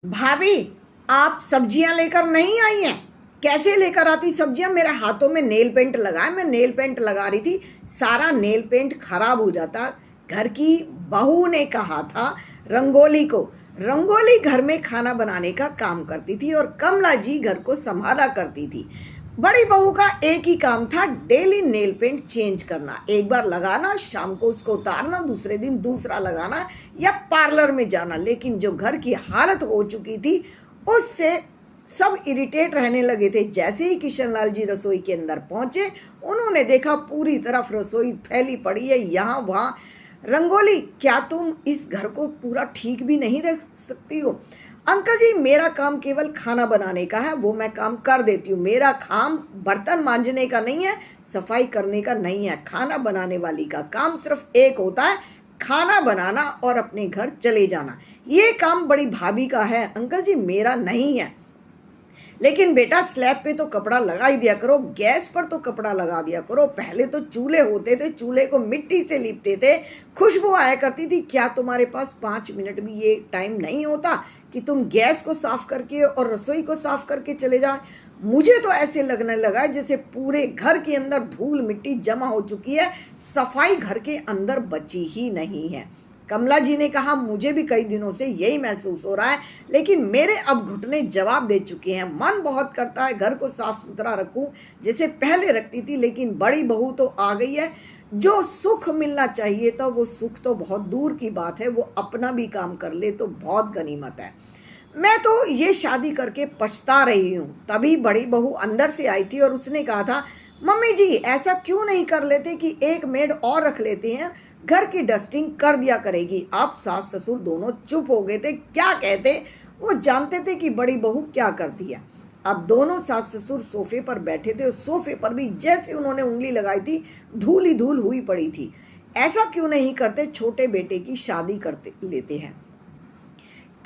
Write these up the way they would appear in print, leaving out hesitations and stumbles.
भाभी, आप सब्जियां लेकर नहीं आई हैं? कैसे लेकर आती सब्जियां? मेरे हाथों में नेल पेंट लगा है, मैं नेल पेंट लगा रही थी, सारा नेल पेंट खराब हो जाता। घर की बहू ने कहा था रंगोली को, रंगोली घर में खाना बनाने का काम करती थी और कमला जी घर को संभाला करती थी। बड़ी बहू का एक ही काम था, डेली नेल पेंट चेंज करना, एक बार लगाना, शाम को उसको उतारना, दूसरे दिन दूसरा लगाना या पार्लर में जाना। लेकिन जो घर की हालत हो चुकी थी उससे सब इरिटेट रहने लगे थे। जैसे ही किशन लाल जी रसोई के अंदर पहुंचे, उन्होंने देखा पूरी तरफ रसोई फैली पड़ी है, यहाँ वहाँ रंगोली। क्या तुम इस घर को पूरा ठीक भी नहीं रख सकती हो? अंकल जी, मेरा काम केवल खाना बनाने का है, वो मैं काम कर देती हूँ। मेरा काम बर्तन मांजने का नहीं है, सफाई करने का नहीं है। खाना बनाने वाली का काम सिर्फ एक होता है, खाना बनाना और अपने घर चले जाना। ये काम बड़ी भाभी का है अंकल जी, मेरा नहीं है। लेकिन बेटा, स्लैब पे तो कपड़ा लगा ही दिया करो, गैस पर तो कपड़ा लगा दिया करो। पहले तो चूल्हे होते थे, चूल्हे को मिट्टी से लीपते थे, खुशबू आया करती थी। क्या तुम्हारे पास 5 मिनट भी ये टाइम नहीं होता कि तुम गैस को साफ करके और रसोई को साफ करके चले जाए? मुझे तो ऐसे लगने लगा जैसे पूरे घर के अंदर धूल मिट्टी जमा हो चुकी है, सफाई घर के अंदर बची ही नहीं है। कमला जी ने कहा, मुझे भी कई दिनों से यही महसूस हो रहा है, लेकिन मेरे अब घुटने जवाब दे चुके हैं। मन बहुत करता है घर को साफ सुथरा रखूं जैसे पहले रखती थी, लेकिन बड़ी बहू तो आ गई है। जो सुख मिलना चाहिए था वो सुख तो बहुत दूर की बात है, वो अपना भी काम कर ले तो बहुत गनीमत है। मैं तो ये शादी करके पछता रही हूँ। तभी बड़ी बहू अंदर से आई थी और उसने कहा था, मम्मी जी ऐसा क्यों नहीं कर लेते कि एक मेड और रख लेते हैं, घर की डस्टिंग कर दिया करेगी। आप सास ससुर दोनों चुप हो गए थे, क्या कहते? वो जानते थे कि बड़ी बहू क्या करती है। अब दोनों सास ससुर सोफे पर बैठे थे और सोफे पर भी जैसे उन्होंने उंगली लगाई थी धूल ही धूल हुई पड़ी थी। ऐसा क्यों नहीं करते, छोटे बेटे की शादी करते लेते हैं।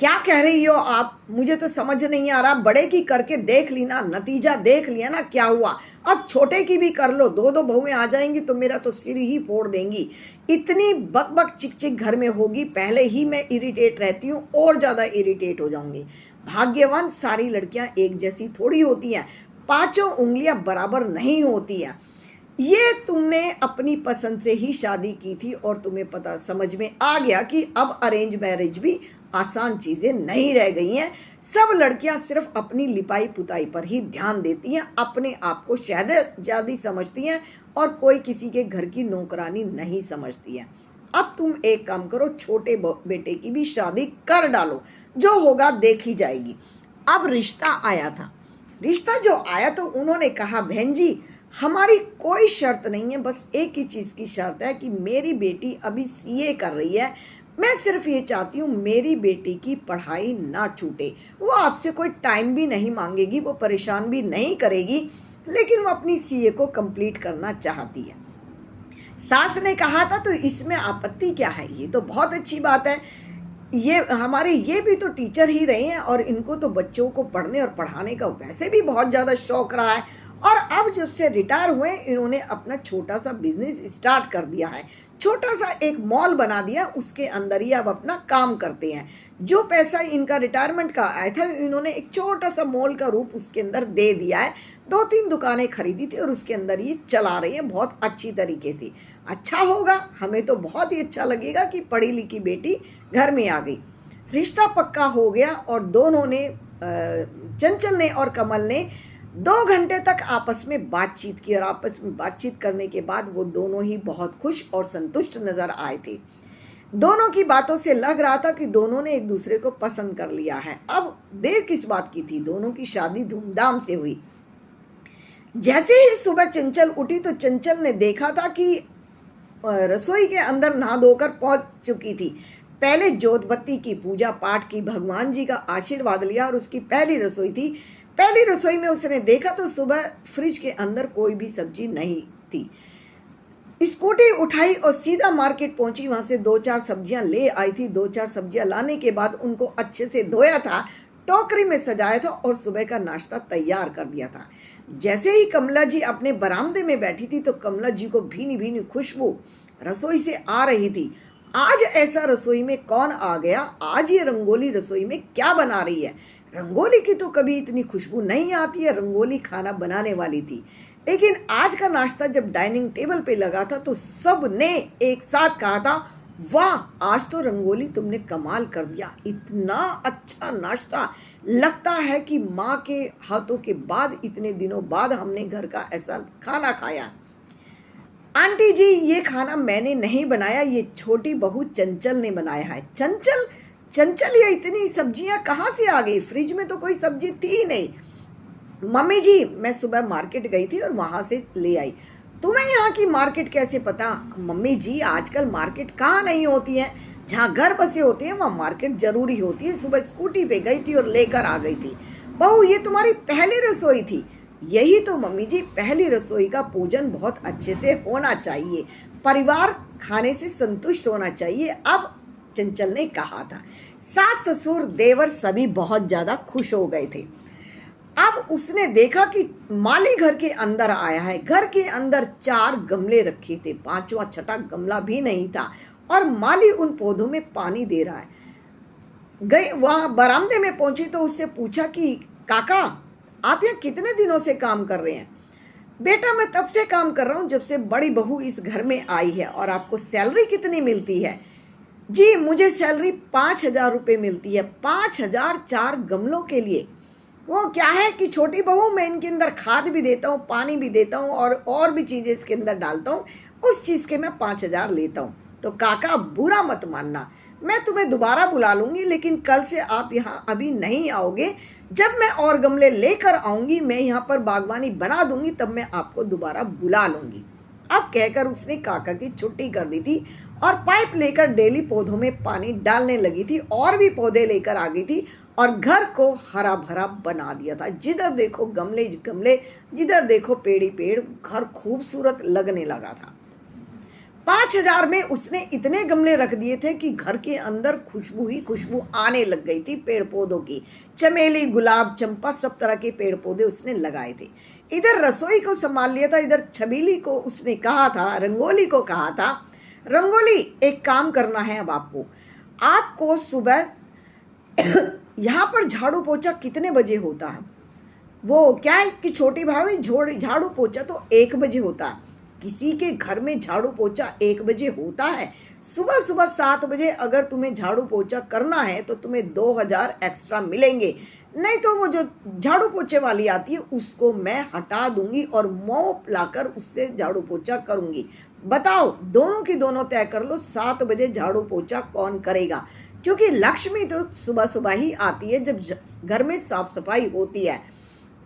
क्या कह रही हो आप? मुझे तो समझ नहीं आ रहा। बड़े की करके देख ली ना, नतीजा देख लिया ना क्या हुआ। अब छोटे की भी कर लो, दो दो बहुएं आ जाएंगी तो मेरा तो सिर ही फोड़ देंगी। इतनी बक बक चिक चिक घर में होगी, पहले ही मैं इरिटेट रहती हूँ और ज़्यादा इरिटेट हो जाऊंगी। भाग्यवान सारी लड़कियां एक जैसी थोड़ी होती हैं, पांचों उंगलियां बराबर नहीं होती हैं। ये तुमने अपनी पसंद से ही शादी की थी और तुम्हें पता समझ में आ गया कि अब अरेंज मैरिज भी आसान चीज़ें नहीं रह गई हैं। सब लड़कियां सिर्फ अपनी लिपाई पुताई पर ही ध्यान देती हैं, अपने आप को शहजादी समझती हैं और कोई किसी के घर की नौकरानी नहीं समझती है। अब तुम एक काम करो, छोटे बेटे की भी शादी कर डालो, जो होगा देखी जाएगी। अब रिश्ता आया था। रिश्ता जो आया तो उन्होंने कहा, बहन जी हमारी कोई शर्त नहीं है, बस एक ही चीज़ की शर्त है कि मेरी बेटी अभी सीए कर रही है। मैं सिर्फ ये चाहती हूँ मेरी बेटी की पढ़ाई ना छूटे। वो आपसे कोई टाइम भी नहीं मांगेगी, वो परेशान भी नहीं करेगी, लेकिन वो अपनी सीए को कंप्लीट करना चाहती है। सास ने कहा था, तो इसमें आपत्ति क्या है? ये तो बहुत अच्छी बात है। ये हमारे ये भी तो टीचर ही रहे हैं और इनको तो बच्चों को पढ़ने और पढ़ाने का वैसे भी बहुत ज़्यादा शौक रहा है। और अब जब से रिटायर हुए इन्होंने अपना छोटा सा बिजनेस स्टार्ट कर दिया है, छोटा सा एक मॉल बना दिया, उसके अंदर ही अब अपना काम करते हैं। जो पैसा इनका रिटायरमेंट का आया था इन्होंने एक छोटा सा मॉल का रूप उसके अंदर दे दिया है। 2-3 दुकानें खरीदी थी और उसके अंदर ये चला रही है बहुत अच्छी तरीके से। अच्छा होगा, हमें तो बहुत ही अच्छा लगेगा कि पढ़ी लिखी बेटी घर में आ गई। रिश्ता पक्का हो गया और दोनों ने, चंचल ने और कमल ने 2 घंटे तक आपस में बातचीत की और आपस में बातचीत करने के बाद वो दोनों ही बहुत खुश और संतुष्ट नजर आए थे। दोनों की बातों से लग रहा था कि दोनों ने एक दूसरे को पसंद कर लिया है। अब देर किस बात की थी, दोनों की शादी धूमधाम से हुई। जैसे ही सुबह चंचल उठी तो चंचल ने देखा था कि रसोई के अंदर नहा धोकर पहुंच चुकी थी। पहले जोत बत्ती की पूजा पाठ की, भगवान जी का आशीर्वाद लिया और उसकी पहली रसोई थी। पहली रसोई में उसने देखा तो सुबह फ्रिज के अंदर कोई भी सब्जी नहीं थी। स्कूटी उठाई और सीधा मार्केट पहुंची, वहां से 2-4 सब्जियां ले आई थी। 2-4 सब्जियां लाने के बाद उनको अच्छे से धोया था, टोकरी में सजाया था और सुबह का नाश्ता तैयार कर दिया था। जैसे ही कमला जी अपने बरामदे में बैठी थी तो कमला जी को भीनी भीनी खुशबू रसोई से आ रही थी। आज ऐसा रसोई में कौन आ गया, आज ये रंगोली रसोई में क्या बना रही है। रंगोली की तो कभी इतनी खुशबू नहीं आती है, रंगोली खाना बनाने वाली थी। लेकिन आज का नाश्ता जब डाइनिंग टेबल पे लगा था तो सब ने एक साथ कहा था, वाह आज तो रंगोली तुमने कमाल कर दिया, इतना अच्छा नाश्ता, लगता है कि माँ के हाथों के बाद इतने दिनों बाद हमने घर का ऐसा खाना खाया। आंटी जी ये खाना मैंने नहीं बनाया, ये छोटी बहू चंचल ने बनाया है। चंचल चंचल ये इतनी सब्जियां कहाँ से आ गई, फ्रिज में तो कोई सब्जी थी ही नहीं। मम्मी जी मैं सुबह मार्केट गई थी और वहां से ले आई। तुम्हें यहाँ की मार्केट कैसे पता। मम्मी जी आजकल मार्केट कहाँ नहीं होती है, जहाँ घर बसे होते हैं वहाँ मार्केट जरूरी होती है। सुबह स्कूटी पे गई थी और लेकर आ गई थी। बहू ये तुम्हारी पहली रसोई थी। यही तो मम्मी जी, पहली रसोई का पूजन बहुत अच्छे से होना चाहिए, परिवार खाने से संतुष्ट होना चाहिए। अब चंचल ने कहा था। सास ससुर देवर सभी बहुत ज्यादा खुश हो गए थे। अब उसने देखा कि माली घर के अंदर आया है। घर के अंदर 4 गमले रखे थे, 5वां छठा गमला भी नहीं था और माली उन पौधों में पानी दे रहा है। गई वहां बरामदे में पहुंची तो उससे पूछा कि काका आप यहाँ कितने दिनों से काम कर रहे हैं। बेटा मैं तब से काम कर रहा हूँ जब से बड़ी बहू इस घर में आई है। और आपको सैलरी कितनी मिलती है। जी मुझे सैलरी 5,000 रुपये मिलती है। 5,000 4 गमलों के लिए। वो क्या है कि छोटी बहू मैं इनके अंदर खाद भी देता हूँ, पानी भी देता हूँ और भी चीज़ें इसके अंदर डालता हूँ, उस चीज़ के मैं 5,000 लेता हूँ। तो काका बुरा मत मानना, मैं तुम्हें दोबारा बुला लूँगी, लेकिन कल से आप यहाँ अभी नहीं आओगे। जब मैं और गमले लेकर आऊँगी, मैं यहाँ पर बागवानी बना दूँगी, तब मैं आपको दोबारा बुला लूँगी। अब कहकर उसने काका की छुट्टी कर दी थी और पाइप लेकर डेली पौधों में पानी डालने लगी थी और भी पौधे लेकर आ गई थी और घर को हरा भरा बना दिया था। जिधर देखो गमले गमले, जिधर देखो पेड़ ही पेड़, घर खूबसूरत लगने लगा था। 5,000 में उसने इतने गमले रख दिए थे कि घर के अंदर खुशबू ही खुशबू आने लग गई थी पेड़ पौधों की। चमेली, गुलाब, चंपा, सब तरह के पेड़ पौधे उसने लगाए थे। इधर रसोई को संभाल लिया था। इधर छबीली को उसने कहा था, रंगोली को कहा था, रंगोली एक काम करना है अब आपको सुबह यहाँ पर झाड़ू पोछा कितने बजे होता है। वो क्या है कि छोटी भाभी झाड़ू पोछा तो 1 बजे होता है। किसी के घर में झाड़ू पोछा 1 बजे होता है। सुबह सुबह 7 बजे अगर तुम्हें झाड़ू पोछा करना है तो तुम्हें 2,000 एक्स्ट्रा मिलेंगे। नहीं तो वो जो झाड़ू पोछे वाली आती है उसको मैं हटा दूंगी और मोप लाकर उससे झाड़ू पोछा करूंगी। बताओ दोनों की दोनों तय कर लो, 7 बजे झाड़ू पोछा कौन करेगा। क्योंकि लक्ष्मी तो सुबह सुबह ही आती है जब घर में साफ सफाई होती है।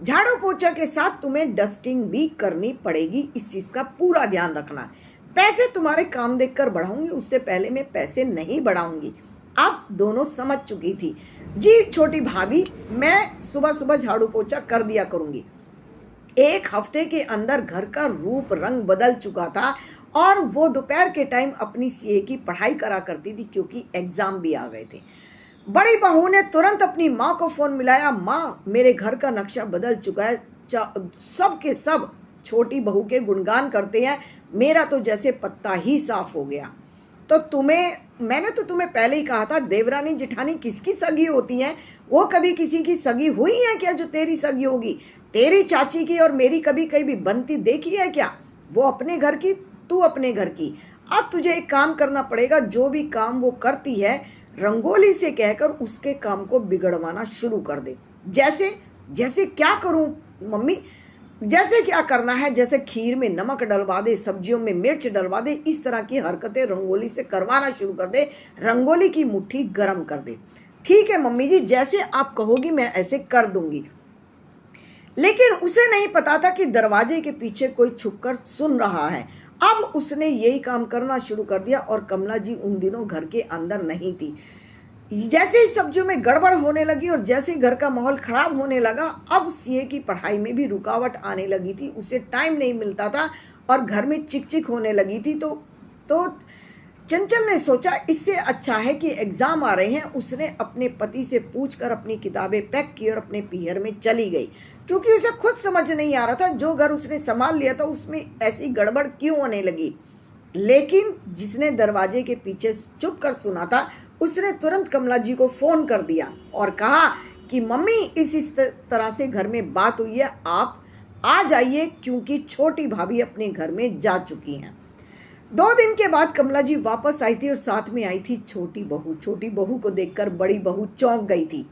झाड़ू पोछा के साथ तुम्हें डस्टिंग भी करनी पड़ेगी, इस चीज का पूरा ध्यान रखना। पैसे तुम्हारे काम देखकर बढ़ाऊंगी, उससे पहले मैं पैसे नहीं बढ़ाऊंगी। अब दोनों समझ चुकी थी। जी छोटी भाभी मैं सुबह सुबह झाड़ू पोछा कर दिया करूंगी। 1 हफ्ते के अंदर घर का रूप रंग बदल चुका था और वो दोपहर के टाइम अपनी सीए की पढ़ाई करा करती थी क्योंकि एग्जाम भी आ गए थे। बड़ी बहू ने तुरंत अपनी माँ को फोन मिलाया, माँ मेरे घर का नक्शा बदल चुका है, सब के सब छोटी बहू के गुणगान करते हैं, मेरा तो जैसे पत्ता ही साफ हो गया। तो मैंने तो तुम्हें पहले ही कहा था, देवरानी जिठानी किसकी सगी होती हैं, वो कभी किसी की सगी हुई है क्या जो तेरी सगी होगी। तेरी चाची की और मेरी कभी कभी बनती देखी है क्या, वो अपने घर की तू अपने घर की। अब तुझे एक काम करना पड़ेगा, जो भी काम वो करती है रंगोली से कहकर उसके काम को बिगड़वाना शुरू कर दे। जैसे जैसे क्या करूं मम्मी, जैसे क्या करना है, जैसे खीर में नमक डलवा दे, सब्जियों में मिर्च डलवा दे, इस तरह की हरकतें रंगोली से करवाना शुरू कर दे, रंगोली की मुट्ठी गर्म कर दे। ठीक है मम्मी जी, जैसे आप कहोगी मैं ऐसे कर दूंगी। लेकिन उसे नहीं पता था कि दरवाजे के पीछे कोई छुपकर सुन रहा है। अब उसने यही काम करना शुरू कर दिया और कमला जी उन दिनों घर के अंदर नहीं थी। जैसे ही सब्जियों में गड़बड़ होने लगी और जैसे ही घर का माहौल खराब होने लगा, अब सीए की पढ़ाई में भी रुकावट आने लगी थी। उसे टाइम नहीं मिलता था और घर में चिक चिक होने लगी थी। तो चंचल ने सोचा इससे अच्छा है कि एग्जाम आ रहे हैं। उसने अपने पति से पूछकर अपनी किताबें पैक की और अपने पीहर में चली गई, क्योंकि उसे खुद समझ नहीं आ रहा था जो घर उसने संभाल लिया था उसमें ऐसी गड़बड़ क्यों होने लगी। लेकिन जिसने दरवाजे के पीछे चुप कर सुना था उसने तुरंत कमला जी को फ़ोन कर दिया और कहा कि मम्मी इस तरह से घर में बात हुई है, आप आ जाइए क्योंकि छोटी भाभी अपने घर में जा चुकी हैं। 2 दिन के बाद कमला जी वापस आई थी और साथ में आई थी छोटी बहू। छोटी बहू को देखकर बड़ी बहू चौंक गई थी।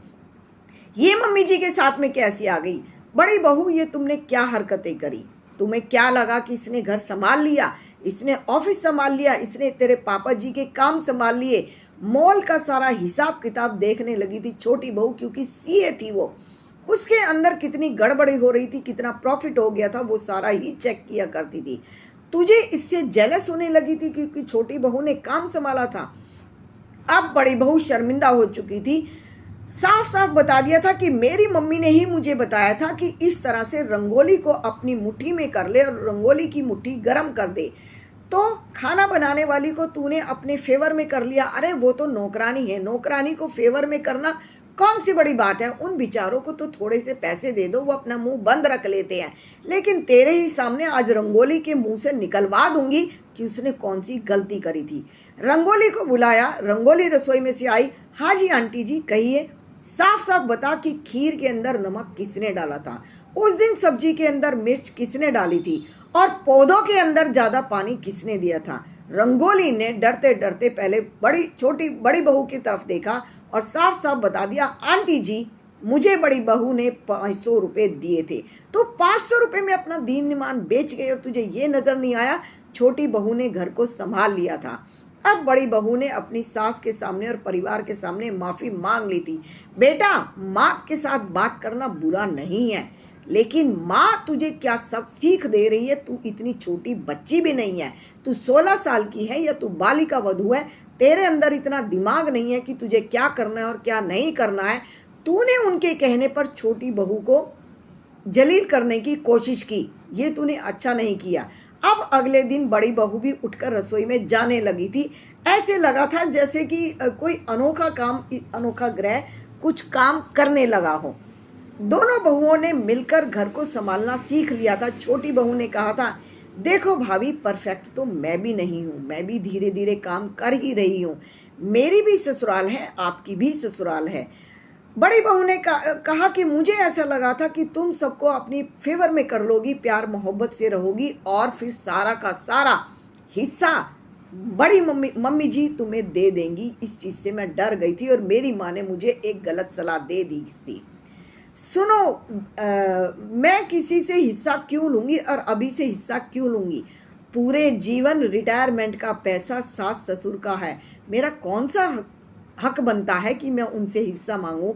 ये मम्मी जी के साथ में कैसी आ गई? बड़ी बहू, ये तुमने क्या हरकतें करी? तुम्हें क्या लगा कि इसने घर संभाल लिया, इसने ऑफिस संभाल लिया, इसने तेरे पापा जी के काम संभाल लिए? मॉल का सारा हिसाब किताब देखने लगी थी छोटी बहू, क्योंकि सीए थी वो। उसके अंदर कितनी गड़बड़ी हो रही थी, कितना प्रॉफिट हो गया था, वो सारा ही चेक किया करती थी। तुझे इससे जेलस होने लगी थी क्योंकि छोटी बहू ने काम संभाला था। अब बड़ी बहू शर्मिंदा हो चुकी थी। साफ साफ बता दिया था कि मेरी मम्मी ने ही मुझे बताया था कि इस तरह से रंगोली को अपनी मुट्ठी में कर ले और रंगोली की मुट्ठी गर्म कर दे। तो खाना बनाने वाली को तूने अपने फेवर में कर लिया। अरे वो तो नौकरानी है, नौकरानी को फेवर में करना कौन सी बड़ी बात है? उन बेचारों को तो थोड़े से पैसे दे दो, वो अपना मुंह बंद रख लेते हैं। लेकिन तेरे ही सामने आज रंगोली के मुंह से निकलवा दूंगी कि उसने कौन सी गलती करी थी। रंगोली को बुलाया, रंगोली रसोई में से आई। हाँ जी आंटी जी कहिए, साफ साफ बता कि खीर के अंदर नमक किसने डाला था, उस दिन सब्जी के अंदर मिर्च किसने डाली थी, और पौधों के अंदर ज्यादा पानी किसने दिया था। रंगोली ने डरते डरते पहले बड़ी बहू की तरफ देखा और साफ साफ बता दिया, आंटी जी मुझे बड़ी बहू ने 500 रुपये दिए थे, तो 500 रुपये में अपना दीन ईमान बेच गई और तुझे ये नजर नहीं आया छोटी बहू ने घर को संभाल लिया था। अब बड़ी बहू ने अपनी सास के सामने और परिवार के सामने माफी मांग ली थी। बेटा, माँ के साथ बात करना बुरा नहीं है, लेकिन माँ तुझे क्या सब सीख दे रही है? तू इतनी छोटी बच्ची भी नहीं है, तू 16 साल की है या तू बालिका वधू है। तेरे अंदर इतना दिमाग नहीं है कि तुझे क्या करना है और क्या नहीं करना है। तूने उनके कहने पर छोटी बहू को जलील करने की कोशिश की, ये तूने अच्छा नहीं किया। अब अगले दिन बड़ी बहू भी उठकर रसोई में जाने लगी थी। ऐसे लगा था जैसे कि कोई अनोखा ग्रह कुछ काम करने लगा हो। दोनों बहुओं ने मिलकर घर को संभालना सीख लिया था। छोटी बहू ने कहा था, देखो भाभी, परफेक्ट तो मैं भी नहीं हूँ, मैं भी धीरे धीरे काम कर ही रही हूँ। मेरी भी ससुराल है, आपकी भी ससुराल है। बड़ी बहू ने कहा कि मुझे ऐसा लगा था कि तुम सबको अपनी फेवर में कर लोगी, प्यार मोहब्बत से रहोगी और फिर सारा का सारा हिस्सा बड़ी मम्मी जी तुम्हें दे देंगी। इस चीज़ से मैं डर गई थी और मेरी माँ ने मुझे एक गलत सलाह दे दी थी। सुनो, मैं किसी से हिस्सा क्यों लूँगी और अभी से हिस्सा क्यों लूँगी? पूरे जीवन रिटायरमेंट का पैसा सास ससुर का है, मेरा कौन सा हक बनता है कि मैं उनसे हिस्सा मांगूं?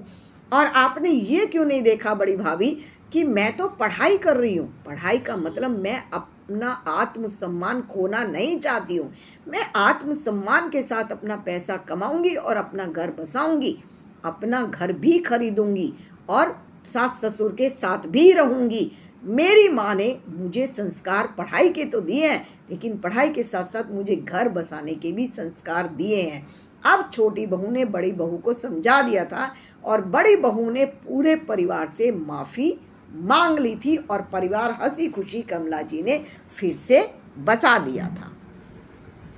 और आपने ये क्यों नहीं देखा बड़ी भाभी कि मैं तो पढ़ाई कर रही हूँ। पढ़ाई का मतलब मैं अपना आत्मसम्मान खोना नहीं चाहती हूँ। मैं आत्मसम्मान के साथ अपना पैसा कमाऊंगी और अपना घर बसाऊंगी, अपना घर भी खरीदूंगी और सास ससुर के साथ भी रहूंगी। मेरी माँ ने मुझे संस्कार पढ़ाई के तो दिए हैं, लेकिन पढ़ाई के साथ साथ मुझे घर बसाने के भी संस्कार दिए हैं। अब छोटी बहू ने बड़ी बहू को समझा दिया था और बड़ी बहू ने पूरे परिवार से माफ़ी मांग ली थी और परिवार हंसी खुशी कमला जी ने फिर से बसा दिया था।